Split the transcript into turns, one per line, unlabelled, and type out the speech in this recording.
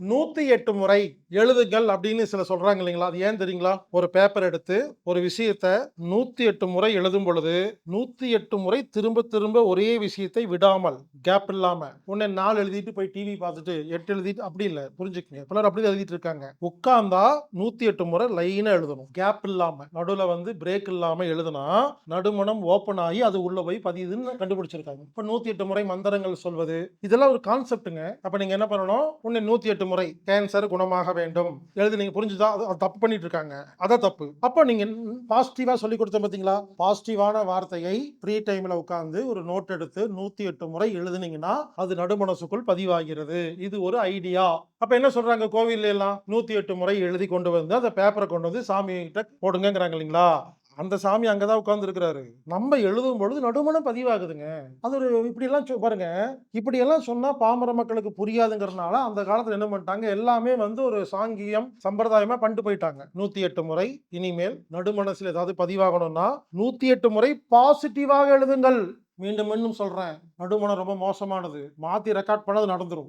108 முறை எழுதுங்கள் அப்படின்னு சில சொல்றாங்க இல்லைங்களா? அது ஏன் தெரியுங்களா? ஒரு பேப்பர் எடுத்து ஒரு விஷயத்த 108 முறை எழுதும் பொழுது, 108 முறை திரும்ப திரும்ப ஒரே விஷயத்தை விடாமல், கேப் இல்லாம, உடனே 4 எழுதிட்டு போய் டிவி பார்த்துட்டு 8 எழுதிட்டு அப்படி இல்ல. புரிஞ்சுக்கங்க. பலர் அப்படிதான் எழுதிட்டு இருக்காங்க. உட்கார்ந்தா 108 முறை லைனா எழுதணும். கேப் இல்லாம. நடுவுல பிரேக் இல்லாம எழுதுனா, நடுமனம் ஓப்பன் ஆகி அது உள்ள போய் பதியுதுன்னு கண்டுபிடிச்சிருக்காங்க. இப்ப 108 முறை மந்திரங்கள் சொல்வது, இதெல்லாம் ஒரு கான்செப்ட்ங்க. அப்ப நீங்க என்ன பண்ணணும்? உன்னை 108 முறை கேன்சர் குணமாக வேண்டும் எழுதுனீங்க. புரிஞ்சுதா? அது தப்பு பண்ணிட்டு இருக்காங்க. அதான் தப்பு. அப்ப நீங்க பாசிட்டிவா சொல்லிக் கொடுத்தேன் பாத்தீங்களா? பாசிட்டிவான வார்த்தையை ஃப்ரீ டைம்ல உட்கார்ந்து ஒரு நோட் எடுத்து 108 முறை எழுதுனீங்கன்னா அது நடுமனசுக்குள் பதிவாகிறது. இது ஒரு ஐடியா. அப்ப என்ன சொல்றாங்க கோவில்ல எல்லாம் 108 முறை எழுதி கொண்டு வந்து அந்த பேப்பரை கொண்டு வந்து சாமி கிட்ட போடுங்கங்கறாங்க இல்லீங்களா? அந்த சாமி அங்கதான் உட்கார்ந்து இருக்கிறாரு. நம்ம எழுதும் பொழுது நடுமனம் பதிவாகுதுங்க. அது ஒரு இப்படி எல்லாம் பாருங்க. இப்படி எல்லாம் சொன்னா பாமர மக்களுக்கு புரியாதுங்கிறதுனால அந்த காலத்துல என்ன பண்ணிட்டாங்க? எல்லாமே ஒரு சாங்கியம், சம்பிரதாயமா பண்ணிட்டு போயிட்டாங்க. 108 முறை இனிமேல் நடுமனசுல ஏதாவது பதிவாகணும்னா 108 முறை பாசிட்டிவாக எழுதுங்கள். மீண்டும் மீண்டும் சொல்றேன். நடுமனம் ரொம்ப மோசமானது. மாத்தி ரெக்கார்ட் பண்ணா அது நடந்துரும்.